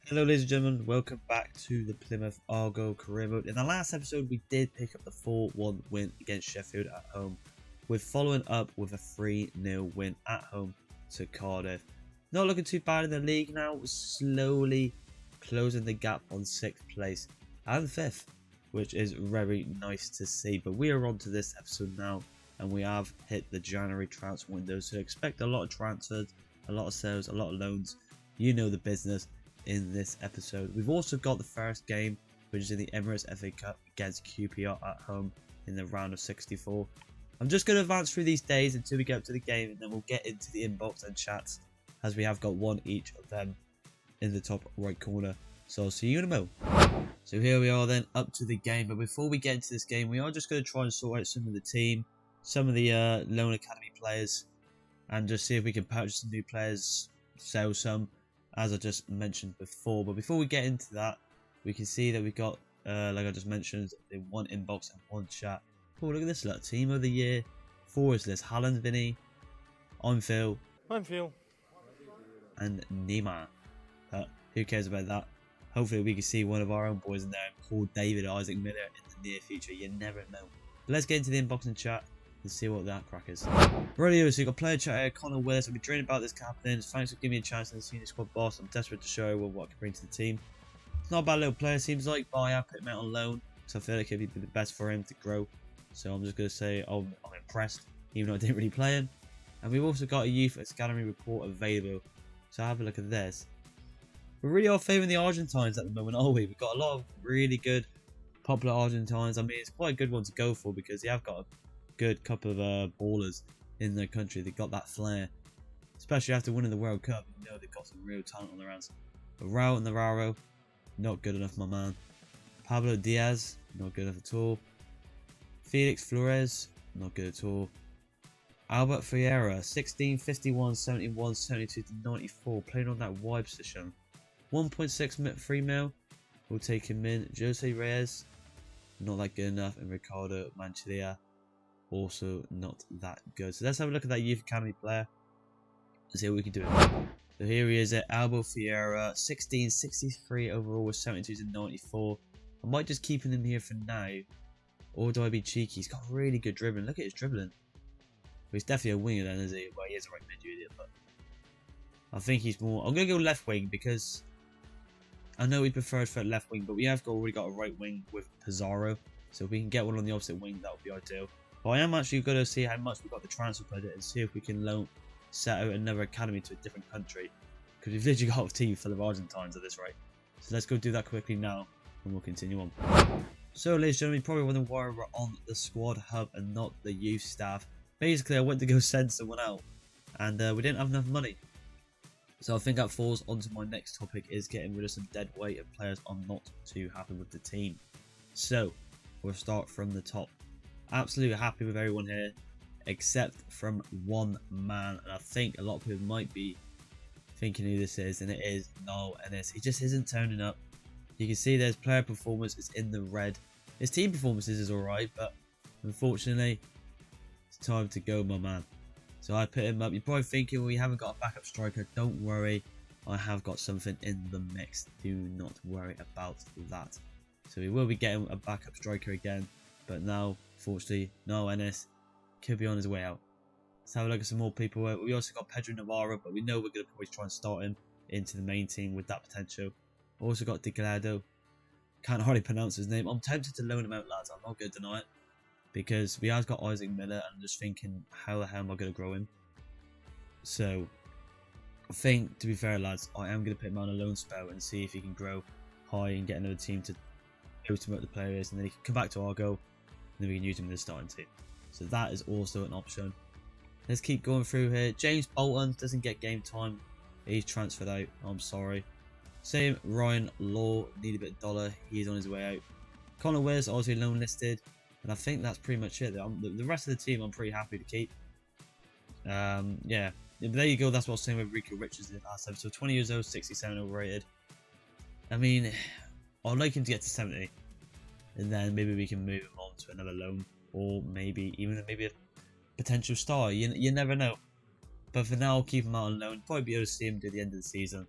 Hello ladies and gentlemen, welcome back to the Plymouth Argyle career mode. In the last episode we did pick up the 4-1 win against Sheffield at home, with following up with a 3-0 win at home to Cardiff. Not looking too bad in the league now, slowly closing the gap on 6th place and 5th, which is very nice to see. But we are on to this episode now, and we have hit the January transfer window, so expect a lot of transfers, a lot of sales, a lot of loans. You know the business. In this episode, we've also got the first game, which is in the Emirates FA Cup against QPR at home in the round of 64. I'm just going to advance through these days until we get up to the game, and then we'll get into the inbox and chats, as we have got one each of them in the top right corner. So I'll see you in a moment. So here we are then, up to the game. But before we get into this game, we are just going to try and sort out some of the team, some of the loan academy players, and just see if we can purchase some new players, sell some, as I just mentioned before. But before we get into that, we can see that we've got, like I just mentioned, the one inbox and one chat. Oh, look at this, look, team of the year, forwards list: Haaland, Vinny, I'm Phil, and Neymar. But who cares about that? Hopefully we can see one of our own boys in there called David Isaac Miller in the near future. You never know. But let's get into the inbox and chat and see what that crack is. Radio, so you got player chat here, Connor Willis. I'll be dreaming about this captain. Thanks for giving me a chance in the senior squad, boss. I'm desperate to show what I can bring to the team. It's not a bad little player, seems like, but I have put him out on loan, so I feel like it'd be the best for him to grow. So I'm just going to say I'm impressed, even though I didn't really play him. And we've also got a youth academy report available, so have a look at this. We really are favouring the Argentines at the moment, aren't we? We've got a lot of really good, popular Argentines. I mean, it's quite a good one to go for because they have got a good couple of ballers in their country. They've got that flair, especially after winning the World Cup. You know they've got some real talent on their hands. But Raul Navarro, not good enough, my man. Pablo Diaz, not good enough at all. Felix Flores, not good at all. Albert Ferreira, 16, 51, 71, 72 to 94, playing on that wide position. 1.6 mil, we'll take him in. Jose Reyes, not that good enough. And Ricardo Manchilla, also not that good. So let's have a look at that youth academy player and see what we can do. So here he is at Albo Fiera, 16, 63 overall with 72 to 94. I might just keep him here for now, or do I be cheeky? He's got really good dribbling. Look at his dribbling. Well, he's definitely a winger then, is he? Well, he is a right mid, but I think he's more. I'm gonna go left wing because I know he prefers for left wing, but we have already got a right wing with Pizarro, so if we can get one on the opposite wing, that would be ideal. But I am actually going to see how much we got the transfer budget and see if we can set out another academy to a different country, because we've literally got a team full of Argentines at this rate. So let's go do that quickly now and we'll continue on. So ladies and gentlemen, you probably wondering why we're on the squad hub and not the youth staff. Basically I went to go send someone out and we didn't have enough money. So I think that falls onto my next topic, is getting rid of some dead weight of players I'm not too happy with the team. So we'll start from the top. Absolutely happy with everyone here except from one man, and I think a lot of people might be thinking who this is, and it is Ennis. He just isn't turning up. You can see there's player performance is in the red. His team performances is alright, but unfortunately it's time to go, my man. So I put him up. You're probably thinking, well, we haven't got a backup striker. Don't worry, I have got something in the mix. Do not worry about that. So we will be getting a backup striker again, but now, fortunately, no Ennis could be on his way out. Let's have a look at some more people. We also got Pedro Navarro, but we know we're going to probably try and start him into the main team with that potential. Also got De Glado. Can't hardly pronounce his name. I'm tempted to loan him out, lads. I'm not going to deny it, because we have got Isaac Miller, and I'm just thinking, how the hell am I going to grow him? So I think, to be fair, lads, I am going to put him on a loan spell and see if he can grow high and get another team to post him up the players, and then he can come back to Argo, and then we can use him in the starting team. So that is also an option. Let's keep going through here. James Bolton doesn't get game time. He's transferred out. I'm sorry. Same Ryan Law, need a bit of dollar. He's on his way out. Connor Willis also loan listed. And I think that's pretty much it. The rest of the team I'm pretty happy to keep. Yeah, but there you go. That's what I was saying with Rico Richards in the last episode. 20 years old, 67 overrated. I mean, I'd like him to get to 70. And then maybe we can move him on to another loan. Or maybe a potential star. You never know. But for now, I'll keep him out on loan. Probably be able to see him to the end of the season.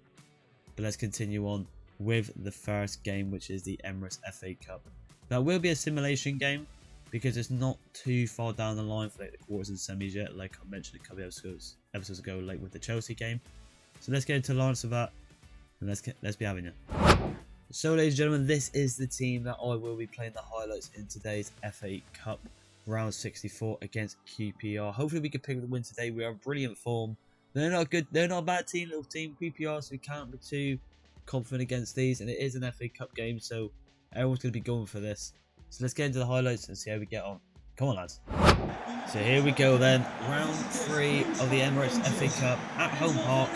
But let's continue on with the first game, which is the Emirates FA Cup. That will be a simulation game because it's not too far down the line for like the quarters and semis yet, like I mentioned a couple of episodes ago, like with the Chelsea game. So let's get into the lines of that, and let's be having it. So ladies and gentlemen, this is the team that I will be playing the highlights in today's FA Cup round 64 against QPR. Hopefully we can pick up the win today. We are in brilliant form. They're not good. They're not a bad team, little team QPR, so we can't be too confident against these. And it is an FA Cup game, so everyone's going to be going for this. So let's get into the highlights and see how we get on. Come on, lads. So here we go then. Round 3 of the Emirates FA Cup at Home Park.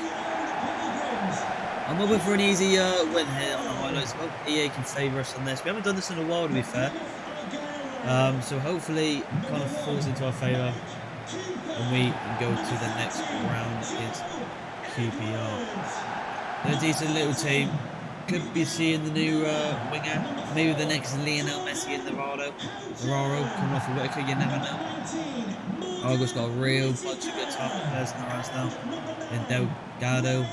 I'm hoping for an easy win here on the highlights. I hope EA can favour us on this. We haven't done this in a while, to be fair. So hopefully it kind of falls into our favour and we can go to the next round against QPR. They're a decent little team. Could be seeing the new winger, maybe the next Lionel Messi and Navarro coming off of Whitaker, you never know. Argyle's got a real bunch of good top players in the ranks now. In Delgado,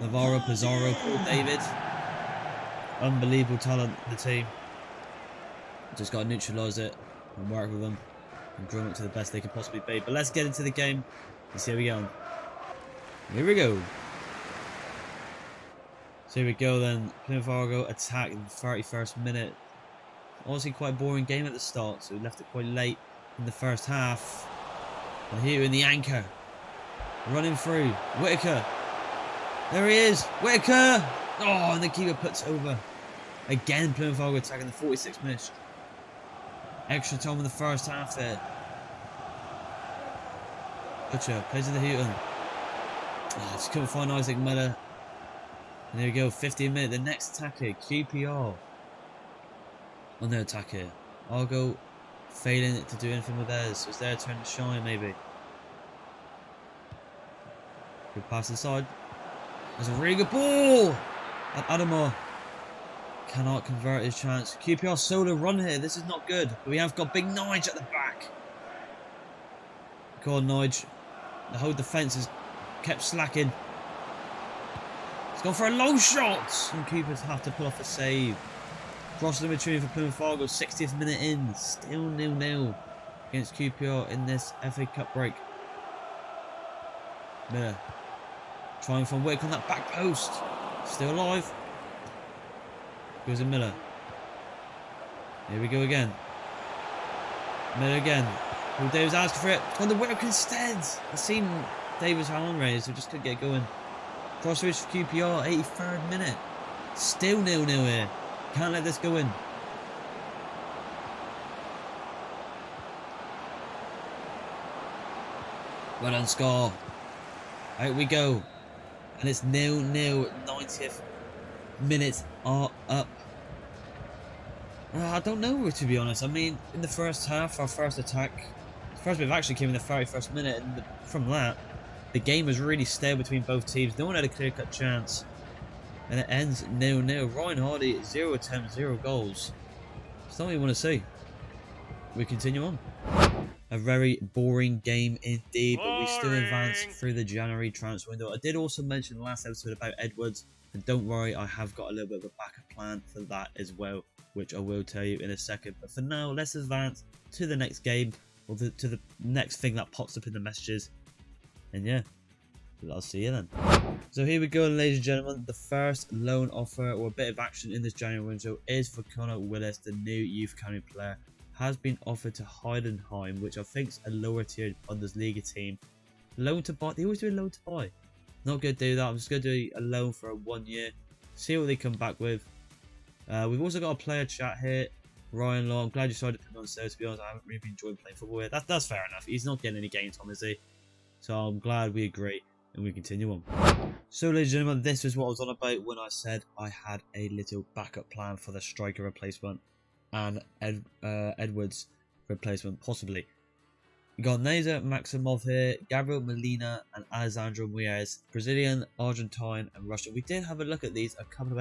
Navarro, Pizarro, Paul David. Unbelievable talent, the team. Just got to neutralise it and work with them and groom it to the best they can possibly be. But let's get into the game and see how we go on. Here we go. So here we go then. Plymouth Argyle attack in the 31st minute. Honestly quite a boring game at the start, so we left it quite late in the first half. And here in the anchor. Running through. Whitaker. There he is. Whitaker! Oh, and the keeper puts over. Again, Plymouth Argyle attacking the 46th minute. Extra time in the first half there. Butcher plays to the Houghton. Oh, just couldn't find Isaac Miller. And there we go, 15 minutes. The next attack here, QPR. On their attack here. Argo failing to do anything with theirs. So it's their turn to shine, maybe. Good pass inside. There's a really good ball! And Adamar cannot convert his chance. QPR solo run here. This is not good. But we have got big Nige at the back. Go on, Nige. The whole defence has kept slacking. He's gone for a long shot. And keepers have to pull off a save. Cross in between for Plymouth Argyle. 60th minute in. Still 0-0 against QPR in this FA Cup break. Miller. Trying from Wick on that back post. Still alive. Goes in Miller. Here we go again. Miller again. Paul Davis asking for it. It's gone to Wick instead. I've seen Davis hand raised, so just couldn't get going. Crossridge for QPR, 83rd minute. Still 0-0 here. Can't let this go in. Well done, Scar. Out we go. And it's 0-0. 90th minutes are up. I don't know, to be honest. I mean, in the first half, our first attack, the first bit actually came in the 31st minute, and from that, the game was really stale between both teams. No one had a clear-cut chance. And it ends 0-0. Ryan Hardy, 0 attempts, 0 goals. It's not what you want to see. We continue on. A very boring game indeed, but we still advance through the January transfer window. I did also mention in the last episode about Edwards, and don't worry, I have got a little bit of a backup plan for that as well, which I will tell you in a second. But for now, let's advance to the next game, or to the next thing that pops up in the messages. And yeah, I'll see you then. So here we go, ladies and gentlemen. The first loan offer, or a bit of action in this January window, is for Connor Willis, the new youth academy player. Has been offered to Heidenheim, which I think is a lower tier Bundesliga team. Loan to buy. They always do a loan to buy. Not going to do that. I'm just going to do a loan for 1 year. See what they come back with. We've also got a player chat here. Ryan Law. I'm glad you decided to put him on sale. To be honest, I haven't really been enjoying playing football here. That's fair enough. He's not getting any game time, is he? So I'm glad we agree and we continue on. So ladies and gentlemen, this is what I was on about when I said I had a little backup plan for the striker replacement and Edwards replacement, possibly. We got Neza Maximov here, Gabriel Molina and Alessandro Muez, Brazilian, Argentine and Russian. We did have a look at these a couple of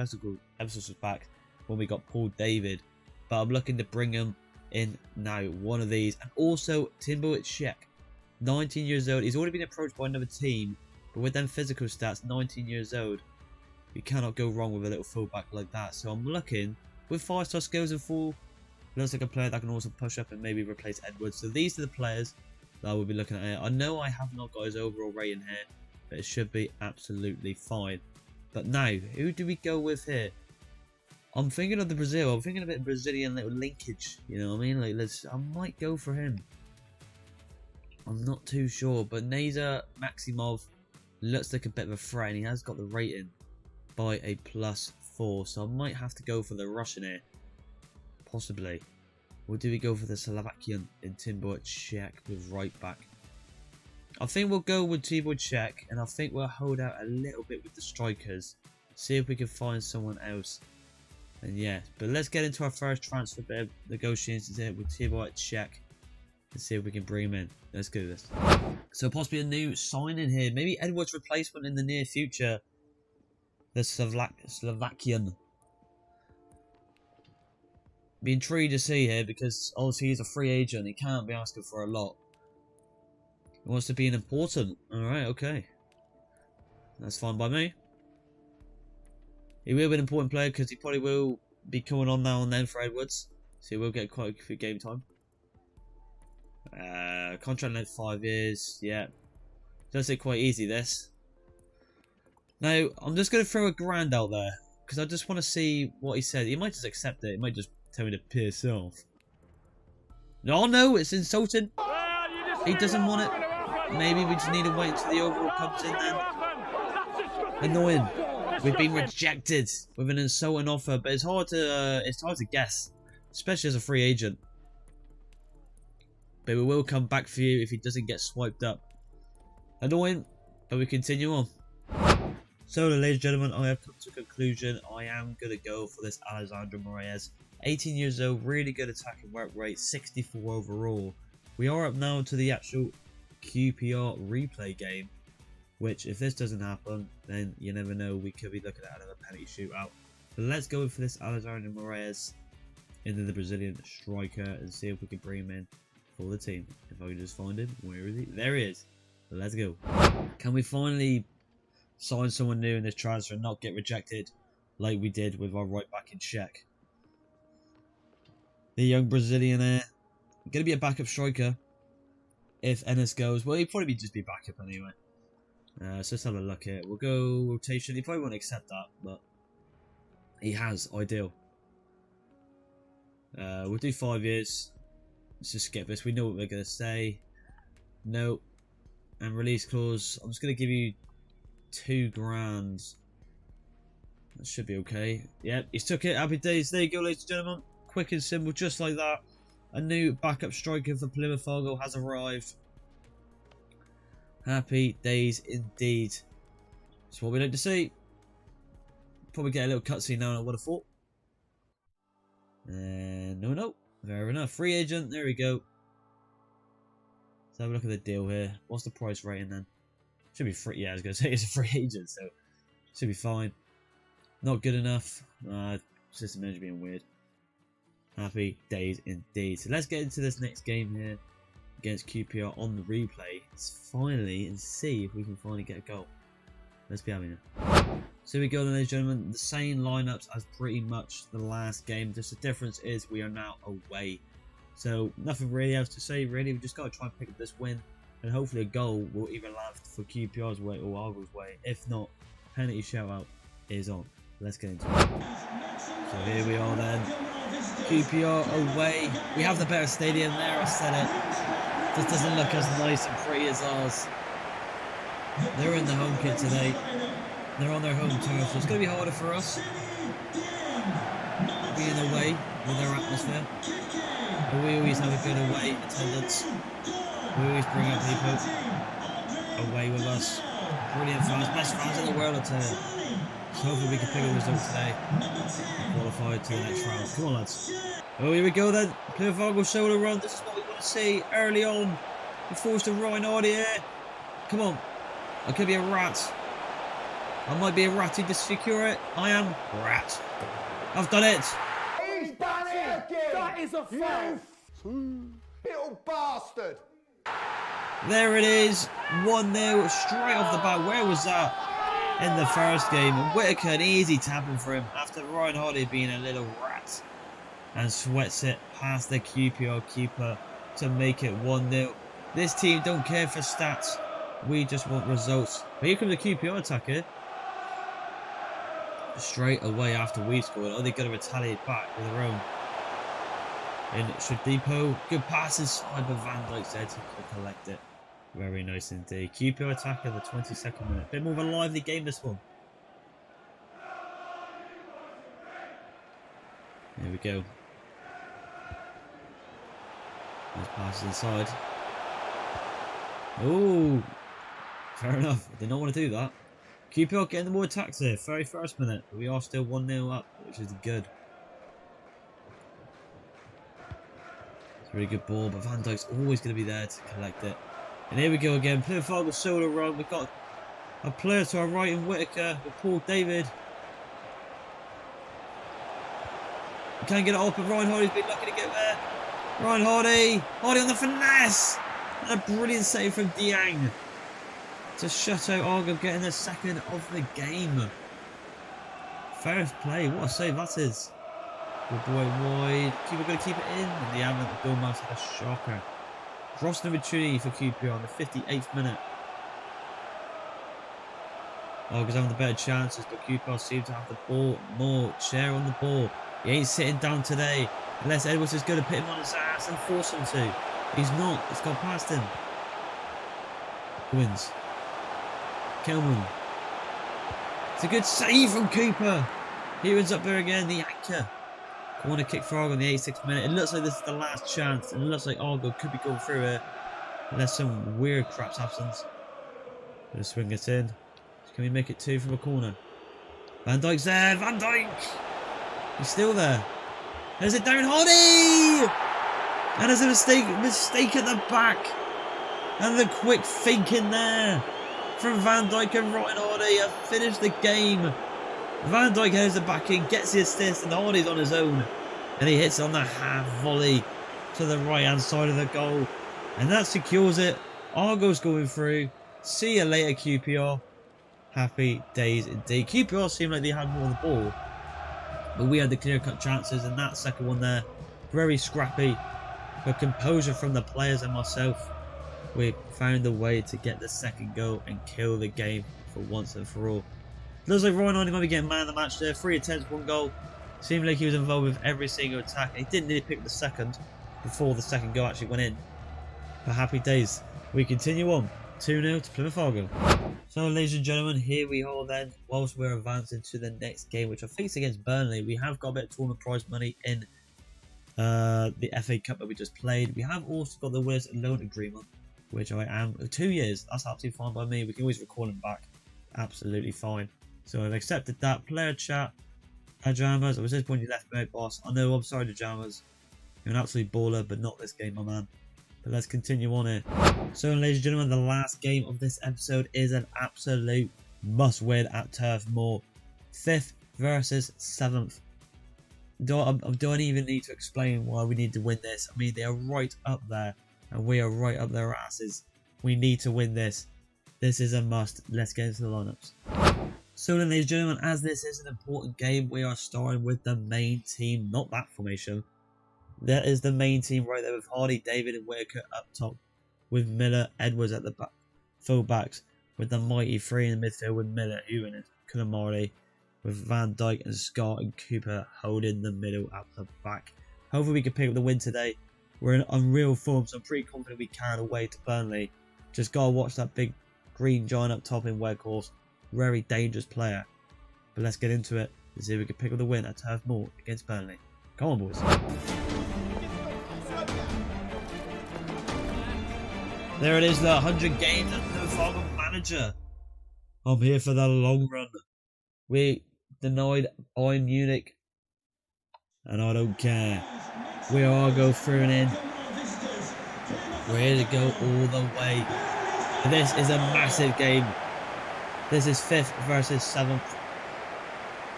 episodes back when we got Paul David, but I'm looking to bring him in now, one of these. And also Timbo Czech, 19 years old. He's already been approached by another team, but with them physical stats, 19 years old. You cannot go wrong with a little fullback like that. So I'm looking with 5-star skills and full. Looks like a player that can also push up and maybe replace Edwards. So these are the players that I will be looking at here. I know I have not got his overall rating here, but it should be absolutely fine. But now, who do we go with here? I'm thinking of the Brazil. I'm thinking a bit of Brazilian little linkage. You know what I mean? Like, I might go for him. I'm not too sure, but Nazer Maximov looks like a bit of a threat, and he has got the rating by a +4. So I might have to go for the Russian here. Possibly. Or do we go for the Slovakian in Tibor Cech with right back? I think we'll go with Tibor Cech, and I think we'll hold out a little bit with the strikers. See if we can find someone else. And yeah, but let's get into our first transfer bit of negotiations here with Tibor Cech. And see if we can bring him in. Let's do this. So possibly a new signing here. Maybe Edwards' replacement in the near future. The Slovakian. Be intrigued to see here because obviously he's a free agent. He can't be asking for a lot. He wants to be an important. Alright, okay. That's fine by me. He will be an important player because he probably will be coming on now and then for Edwards. So he will get quite a few game time. Contract length 5 years. Yeah. Does it quite easy this. Now, I'm just going to throw $1,000 out there. Because I just want to see what he said. He might just accept it. He might just tell me to piss off. No, it's insulting. He doesn't want it. Maybe we just need to wait until the overall comes in then. Annoying. We've been rejected with an insulting offer, but it's hard to guess, especially as a free agent. But we will come back for you if he doesn't get swiped up. Annoying, but we continue on. So, ladies and gentlemen, I have come to a conclusion. I am going to go for this Alexander Moraes. 18 years old, really good attacking work rate, 64 overall. We are up now to the actual QPR replay game, which if this doesn't happen, then you never know, we could be looking at another penalty shootout. But let's go for this Alexander Moraes into the Brazilian striker and see if we can bring him in for the team. If I can just find him, where is he? There he is. Let's go. Can we finally sign someone new in this transfer and not get rejected like we did with our right back in Cech? The young Brazilian there. Going to be a backup striker if Ennis goes. Well, he'd probably just be backup anyway. So let's have a look here. We'll go rotation. He probably won't accept that, but he has. Ideal. We'll do 5 years. Let's just skip this. We know what we're going to say. No. And release clause. I'm just going to give you $2,000. That should be okay. Yep, he's took it. Happy days. There you go, ladies and gentlemen. Quick and simple, just like that. A new backup striker for Plymouth Argyle has arrived. Happy days indeed. That's what we like to see. Probably get a little cutscene now, I would have thought. No. Fair enough. Free agent. There we go. Let's have a look at the deal here. What's the price rating then? Should be free. Yeah, I was going to say it's a free agent, so should be fine. Not good enough. System manager being weird. Happy days indeed. So let's get into this next game here against QPR on the replay. Let's finally and see if we can finally get a goal. Let's be having it. So here we go then, ladies and gentlemen. The same lineups as pretty much the last game. Just the difference is we are now away. So nothing really else to say really. We just got to try and pick up this win. And hopefully a goal will either land for QPR's way or Argyle's way. If not, penalty shoutout is on. Let's get into it. So here we are then. QPR away. We have the better stadium there, I said it. Just doesn't look as nice and pretty as ours. They're in the home kit today. They're on their home turf, so it's going to be harder for us. Being away with their atmosphere. But we always have a good away attendance. We always bring up people away with us. Brilliant fans, best fans in the world, I tell you. So hopefully we can pick a result today and qualify to the next round. Come on, lads. Oh, here we go then. Plymouth Argyle shoulder run. This is what we want to see early on. We forced a Reinhardt here. Come on. I could be a rat. I might be a ratty to secure it. I am rat. I've done it. He's done it again. That is a foul. Little bastard. There it is. 1-0 straight off the bat. Where was that? in the first game. And Whittaker, an easy tapping for him after Ryan Hardy being a little rat. And sweats it past the QPR keeper to make it 1-0. This team don't care for stats. We just want results. But here comes the QPR attacker. Straight away after we scored. Oh, they're going to retaliate back with their own. In Shadipo. Good pass inside, but Van Dijk's there to collect it. Very nice indeed. QPR attacker in the 22nd minute. Bit more of a lively game, this one. There we go. Nice passes inside. Oh, fair enough. I did not want to do that. QPR getting more attacks here. Very first minute. But we are still 1-0 up, which is good. It's a really good ball, but Van Dijk's always going to be there to collect it. And here we go again. Plymouth Argyle solo run. We've got a player to our right in Whittaker with Paul David. We can't get it off, but Ryan Hardy's been lucky to get there. Ryan Hardy. Hardy on the finesse. And a brilliant save from Diang to shut out Argyle, getting the second of the game. Fair play. What a save that is. Good boy wide. Keeper going to keep it in. And the Avant of Bill Mouse had a shocker. Crossing opportunity for QPR on the 58th minute. Argyle's having the better chances, but QPR seem to have the ball more. Chair on the ball. He ain't sitting down today. Unless Edwards is going to put him on his ass and force him to. He's not. It's gone past him. Wins. Kelman. It's a good save from Cooper. He ends up there again. The anchor. Corner kick for Argyle in the 86th minute. It looks like this is the last chance. It looks like Argyle could be going through it. Unless some weird crap happens. Gonna swing it in. Can we make it 2 from a corner? Van Dijk's there. Van Dijk. He's still there. There's it down. Hardy! And there's a mistake at the back. And the quick fake in there from Van Dijk and Ryan Hardy have finished the game. Van Dijk heads the back in, gets the assist, and Hardy's on his own. And he hits on the half volley to the right hand side of the goal. And that secures it. Argyle's going through. See you later, QPR. Happy days indeed. QPR seemed like they had more of the ball, but we had the clear-cut chances, and that second one there, very scrappy. But composure from the players and myself, we found a way to get the second goal and kill the game for once and for all. Looks like Ryan Hardy might be getting man of the match there. 3 attempts, 1 goal. Seemed like he was involved with every single attack. He didn't nearly pick the second before the second goal actually went in. But happy days. We continue on. 2-0 to Plymouth Argyle. So, ladies and gentlemen, here we are then. Whilst we're advancing to the next game, which I think is against Burnley, we have got a bit of tournament prize money in the FA Cup that we just played. We have also got the winners loan agreement, which I am 2 years. That's absolutely fine by me. We can always recall them back. Absolutely fine. So I've accepted that. Player chat. Pajamas. I was disappointed you left me out, boss. I know, I'm sorry, Pajamas. You're an absolute baller, but not this game, my man. But let's continue on here. So, ladies and gentlemen, the last game of this episode is an absolute must-win at Turf Moor. 5th versus 7th. Do I even need to explain why we need to win this? I mean, they are right up there, and we are right up their asses. We need to win this. This is a must. Let's get into the lineups. So then, ladies and gentlemen, as this is an important game, we are starting with the main team, not that formation. That is the main team right there with Hardy, David and Whittaker up top, with Miller, Edwards at the back, full backs, with the mighty 3 in the midfield with Miller, Ewan and Kulamari, with Van Dijk and Scott and Cooper holding the middle at the back. Hopefully we can pick up the win today. We're in unreal form, so I'm pretty confident we carry it away to Burnley. Just gotta watch that big green giant up top in Weghorst. Very dangerous player. But let's get into it to see if we can pick up the win at Turf Moor against Burnley. Come on, boys. There it is, the 100 games as Plymouth Argyle manager. I'm here for the long run. We denied Bayern Munich, and I don't care. We are go through and in. We're here to go all the way. This is a massive game. This is 5th versus 7th.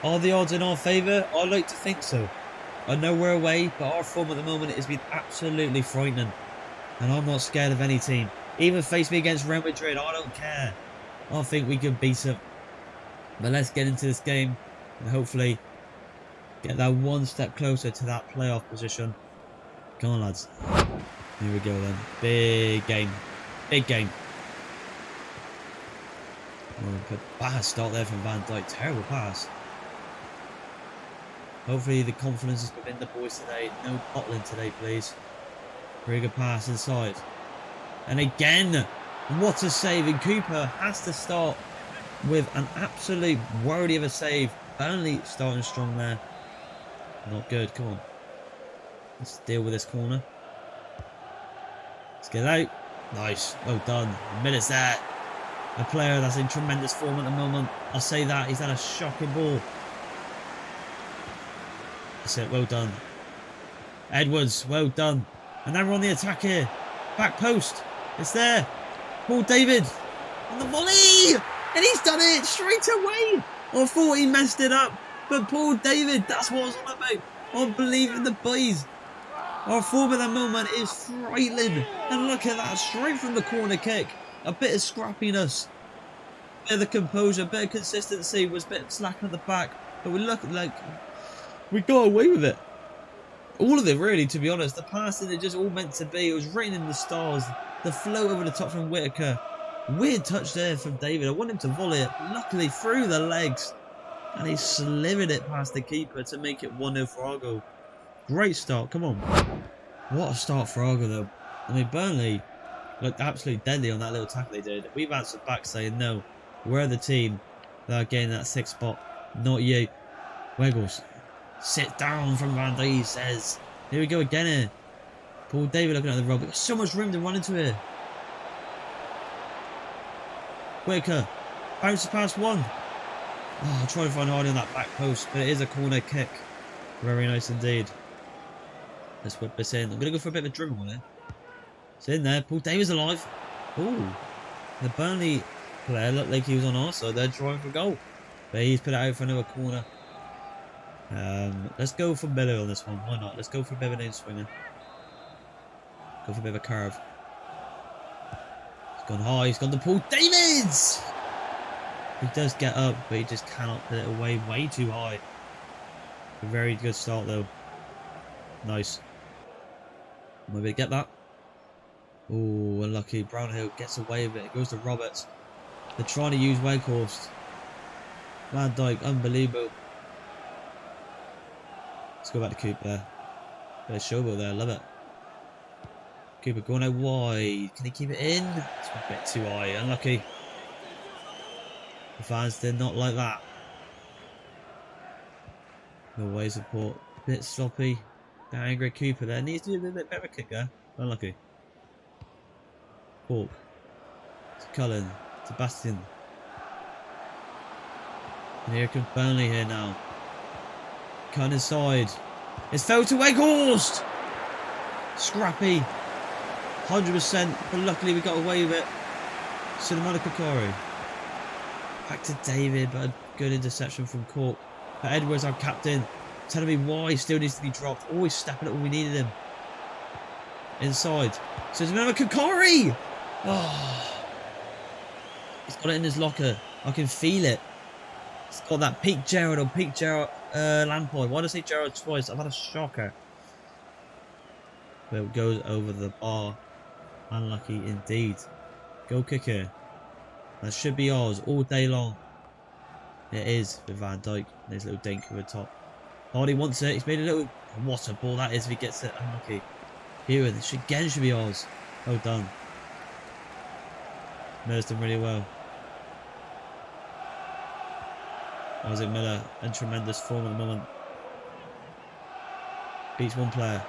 Are the odds in our favour? I'd like to think so. I know we're away, but our form at the moment has been absolutely frightening. And I'm not scared of any team. Even face me against Real Madrid, I don't care. I think we can beat them. But let's get into this game and hopefully get that one step closer to that playoff position. Come on, lads. Here we go then. Big game. Big game. Oh, bad start there from Van Dijk. Terrible pass. Hopefully the confidence is within the boys today. No bottling today, please. Very good pass inside. And again, what a save. And Cooper has to start with an absolute worry of a save. Burnley starting strong there. Not good. Come on. Let's deal with this corner. Let's get out. Nice. Well done. Minutes there. A player that's in tremendous form at the moment. I'll say that. He's had a shocking ball. That's it. Well done. Edwards. Well done. And now we're on the attack here. Back post. It's there. Paul David. On the volley. And he's done it straight away. I thought he messed it up. But Paul David, that's what I was on about. I believe in the boys. Our form at the moment is frightening. And look at that. Straight from the corner kick. A bit of scrappiness. A bit of the composure. A bit of consistency. Was a bit of slack at the back. But we look like we got away with it. All of it, really, to be honest. The passing, it just all meant to be. It was written in the stars. The float over the top from Whittaker. Weird touch there from David. I want him to volley it. Luckily, through the legs. And he slivered it past the keeper to make it 1-0 for Argyle. Great start. Come on. What a start for Argyle, though. I mean, Burnley looked absolutely deadly on that little tackle they did. We've answered back saying, no, we're the team that are getting that 6th spot. Not you. Wiggles. Sit down from Van Dijk, he says. Here we go again here. Paul David looking at the rug. We've got so much room to run into here. Whittaker. Bounces past one. Oh, I'll try to find Hardy on that back post, but it is a corner kick. Very nice indeed. Let's whip this in. I'm going to go for a bit of a dribble on it. It's in there. Paul David's alive. Oh, the Burnley player looked like he was on our side. They're trying for goal. But he's put it out for another corner. Let's go for Miller on this one. Why not? Let's go for a bit of an in-swinger. Go for a bit of a curve. He's gone high. He's gone to Paul Davids. He does get up, but he just cannot put it away way too high. A very good start, though. Nice. Maybe get that. Oh, unlucky. Brownhill gets away with it. It goes to Roberts. They're trying to use Weghorst. Van Dijk, unbelievable. Let's go back to Cooper there. Bit of showboat there, love it. Cooper going out wide. Can he keep it in? It's a bit too high, unlucky. The fans did not like that. No way support. Bit sloppy. Bit angry Cooper there. Needs to do a bit better kick there. Unlucky. Cork. To Cullen. To Bastian. And here comes Burnley here now. Cut inside. It's fell to Weghorst. Scrappy. 100%. But luckily we got away with it. Cinnamon Kakari. Back to David, but a good interception from Cork. But Edwards, our captain, telling me why he still needs to be dropped. Always stepping up when we needed him. Inside. So it's another Kakari. Oh. He's got it in his locker. I can feel it. It's got that peak Gerrard or peak Gerrard Lampard. Why did I say Gerrard twice? I've had a shocker. But it goes over the bar. Unlucky indeed. Goal kicker. That should be ours all day long. It is with Van Dijk. There's a little dink over the top. Hardy wants it. He's made a little... What a ball that is if he gets it. Unlucky. Here, this again should be ours. Well done. Miller's done really well. Isaac Miller in tremendous form at the moment. Beats one player.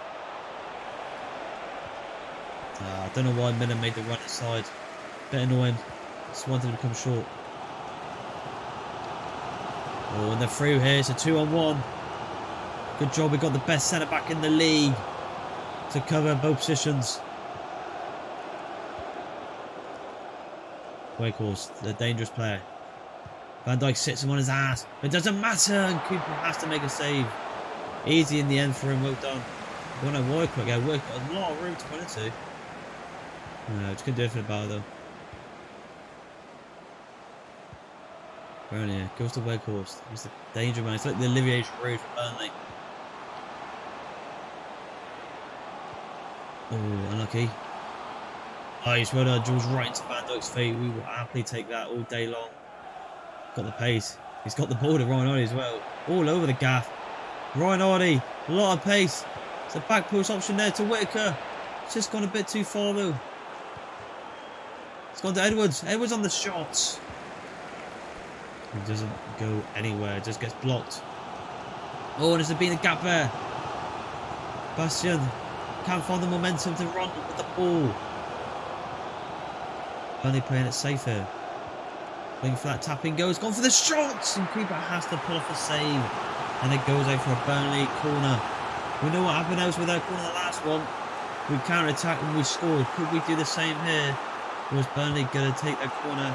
I don't know why Miller made the run inside. Bit annoying. Just wanted to come short. Oh, and they're through here. It's a 2-on-1. Good job. We got the best centre back in the league to cover both positions. Weghorst, the dangerous player. Van Dijk sits him on his ass. It doesn't matter, and Cooper has to make a save. Easy in the end for him. Well done. I don't know why quick. We've got a lot of room to run into. No, just couldn't do anything about it though. Burnley goes to Weghorst. He's the danger man. It's like the Olivier Giroud for Burnley. Oh, unlucky. Nice, well done. Jules right into Van Dijk's feet. We will happily take that all day long. Got the pace. He's got the ball to Ryan Hardy as well. All over the gaff. Ryan Hardy, a lot of pace. It's a back post option there to Whitaker. It's just gone a bit too far though. It's gone to Edwards. Edwards on the shots. He doesn't go anywhere. Just gets blocked. Oh, there's been a gap there. Bastian can't find the momentum to run with the ball. Only playing it safe here. Looking for that tapping goal. It's gone for the shots. And keeper has to pull off a save. And it goes out for a Burnley corner. We know what happened else with that corner the last one. We counter-attacked and we scored. Could we do the same here? Or was Burnley going to take that corner?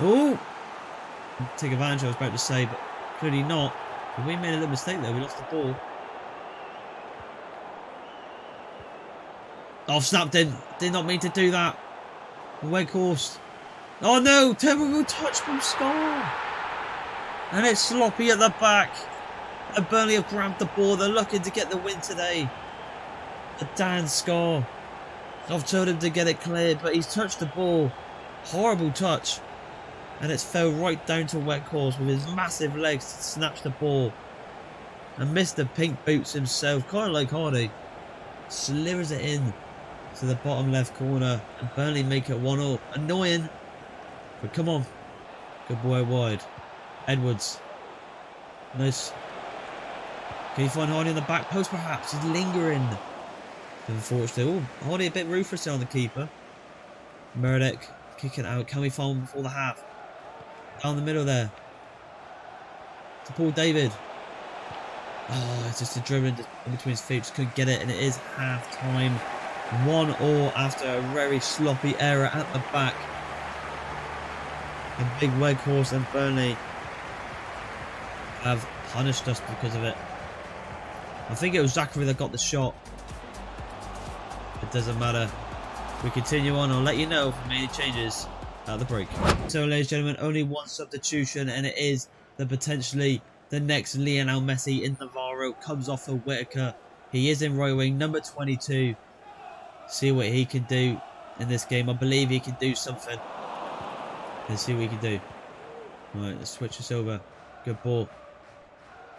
Oh! Take advantage, I was about to say, but clearly not. But we made a little mistake there. We lost the ball. Oh, snapped in. Did not mean to do that. Weghorst. Oh no! Terrible touch from Scar. And it's sloppy at the back. And Burnley have grabbed the ball. They're looking to get the win today. But Dan Scar. I've told him to get it cleared, but he's touched the ball. Horrible touch. And it's fell right down to Weghorst with his massive legs to snatch the ball. And Mr. Pink Boots himself, kind of like Hardy, slivers it in to the bottom left corner. And Burnley make it 1-0. Annoying. But come on. Good boy wide. Edwards. Nice. Can you find Hardy on the back post perhaps? He's lingering. Unfortunately. Oh, Hardy a bit ruthless on the keeper. Murdoch kicking out. Can we find him before the half? Down the middle there. To Paul David. Oh, it's just a dribbling in between his feet. Just couldn't get it. And it is half time. 1-1 after a very sloppy error at the back. And big Weghorst and Burnley have punished us because of it. I think it was Zachary that got the shot. It doesn't matter. We continue on. I'll let you know if we made any changes at the break. So, ladies and gentlemen, only one substitution, and it is potentially the next Lionel Messi in Navarro. Comes off for Whitaker. He is in right wing, number 22. See what he can do in this game. I believe he can do something. Let's see what he can do. Alright, let's switch this over. Good ball.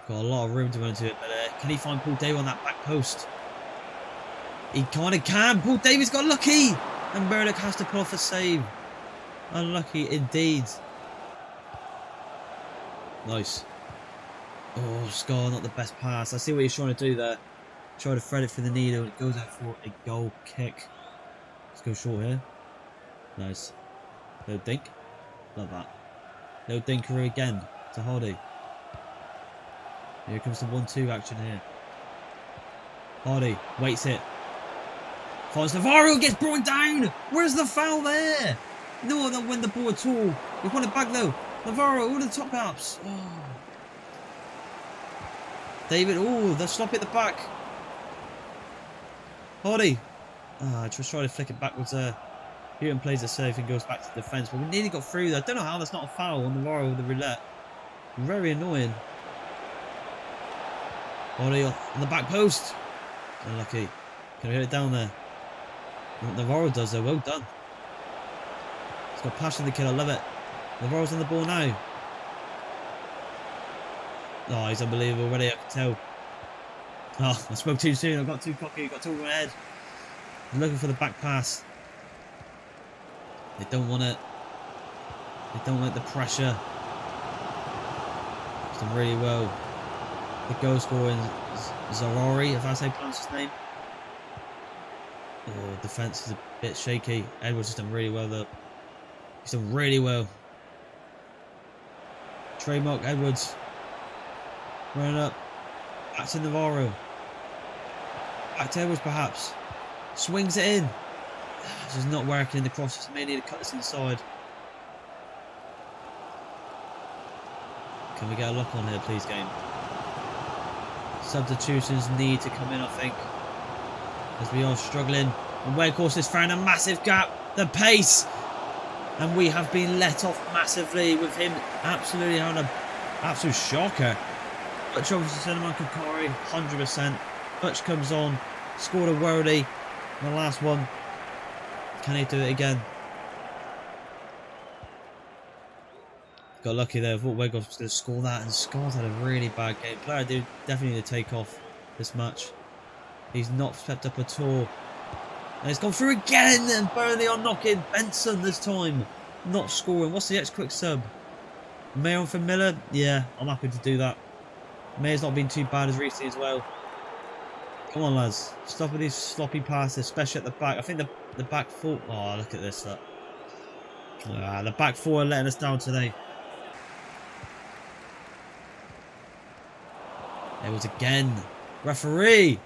Got a lot of room to run into it, but can he find Paul Davis on that back post? He kind of can. Paul Davis got lucky. And Murdoch has to pull off a save. Unlucky indeed. Nice. Oh, Scar, not the best pass. I see what he's trying to do there. Try to thread it through the needle. It goes out for a goal kick. Let's go short here. Nice. No dink. Love that. No dinker again to Hardy. Here comes the 1-2 action here. Hardy waits it. Finds Navarro, gets brought down. Where's the foul there? No one that win the ball at all. We want it back though. Navarro, all the top ups. Oh. David, oh, they'll stop at the back. Hardy. Just try to flick it backwards there. Houghton plays it safe and goes back to the defence. But we nearly got through there. I don't know how that's not a foul on Navarro with the roulette. Very annoying. Hardy on the back post. Unlucky. Can I hit it down there? What Navarro does though, well done. He's got passion in the kid, I love it. Navarro's on the ball now. Oh, he's unbelievable already, I can tell. Oh, I spoke too soon, I got too cocky, got too over my head. I'm looking for the back pass. They don't want it. They don't like the pressure. He's done really well. The goal scoring Zarari, if I say pronounce his name. Oh, defence is a bit shaky. Edwards has done really well though. He's done really well. Trademark Edwards. Running up. Back to Navarro. Back to Edwards perhaps. Swings it in. This is not working in the crosses. May need to cut this inside. Can we get a lock on here please, game? Substitutions need to come in, I think, as we are struggling. And Weghorst has found a massive gap. The pace. And we have been let off massively with him absolutely having an absolute shocker. Butch over to Cinnamon Kakari, 100%. Butch comes on, scored a worldie. The last one. Can he do it again? Got lucky there. I thought Wegoff was going to score that, and Scott's had a really bad game. Player do definitely need to take off this match. He's not stepped up at all. And it's gone through again, and Burnley are knocking. Benson this time, not scoring. What's the next quick sub? Mayer on for Miller? Yeah, I'm happy to do that. Mayer's not been too bad as recently as well. Come on, lads. Stop with these sloppy passes, especially at the back. I think the back four... Oh, look at this. The back four are letting us down today. There was again. Referee!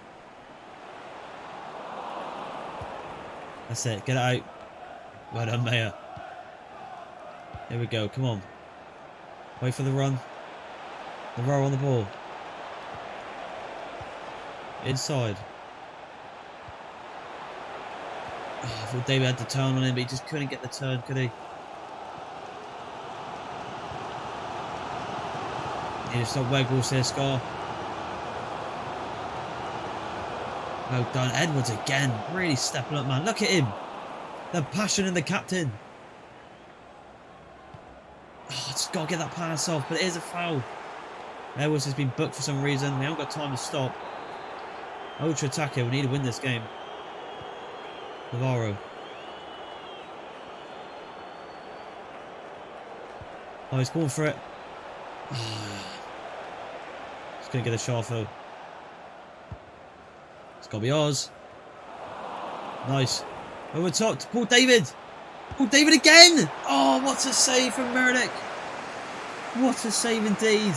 That's it. Get it out. Well done, Mayer. Here we go. Come on. Wait for the run. The row on the ball. Inside. Oh, I thought David had the turn on him, but he just couldn't get the turn, could he? He just stopped Weghorst here, Scar. Well done. Edwards again. Really stepping up, man. Look at him. The passion in the captain. Oh, just got to get that pass off, but it is a foul. Edwards has been booked for some reason. We haven't got time to stop. Ultra attack here. We need to win this game. Navarro. Oh, he's going for it. He's going to get a shot though. It's got to be ours. Nice. Over top to Paul David. Paul David again. Oh, what a save from Meredith. What a save indeed.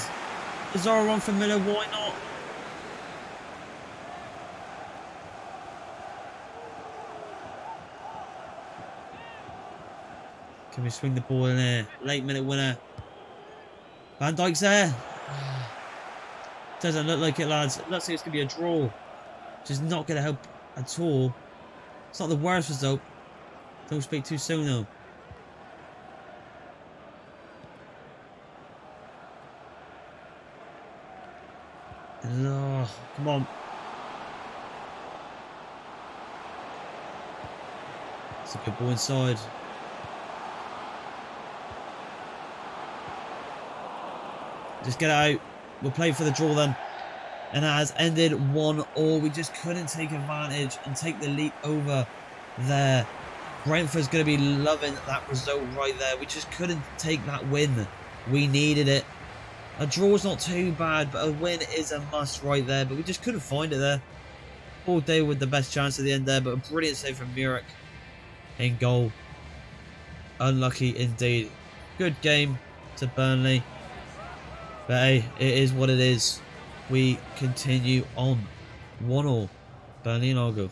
Pizarro on for Miller. Why not? Can we swing the ball in there? Late minute winner. Van Dijk's there. Doesn't look like it, lads. It looks like it's going to be a draw. Which is not going to help at all. It's not the worst result. Don't speak too soon, though. Oh, come on. It's a good ball inside. Just get it out. We'll play for the draw then. And that has ended 1-1. We just couldn't take advantage and take the leap over there. Brentford's going to be loving that result right there. We just couldn't take that win. We needed it. A draw's not too bad, but a win is a must right there. But we just couldn't find it there. All day with the best chance at the end there, but a brilliant save from Murek in goal. Unlucky indeed. Good game to Burnley. But hey, it is what it is. We continue on. 1-1. Burnley and Argyle.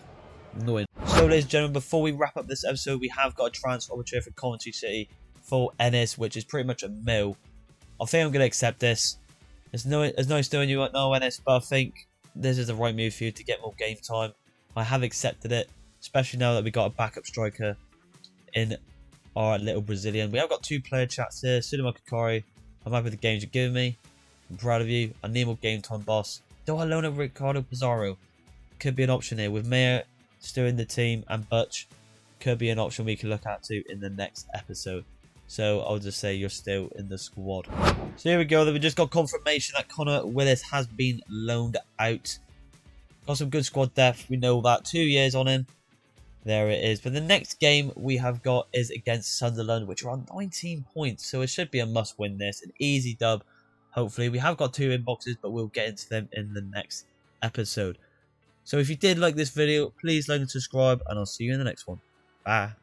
No win. So ladies and gentlemen, before we wrap up this episode, we have got a transfer opportunity for Coventry City for Ennis, which is pretty much a mill. I think I'm going to accept this. It's nice doing you no Ennis, but I think this is the right move for you to get more game time. I have accepted it, especially now that we got a backup striker in our little Brazilian. We have got 2 player chats here. Sudama Kakari, I'm happy with the games you're giving me. I'm proud of you. I need more game time, boss. Do I loan a Ricardo Pizarro? Could be an option here with Mayer still in the team and Butch. Could be an option we can look at too in the next episode. So I'll just say you're still in the squad. So here we go. We just got confirmation that Connor Willis has been loaned out. Got some good squad depth. We know that. 2 years on him. There it is. But the next game we have got is against Sunderland, which are on 19 points. So it should be a must win this. An easy dub. Hopefully. We have got 2 inboxes, but we'll get into them in the next episode. So if you did like this video, please like and subscribe, and I'll see you in the next one. Bye.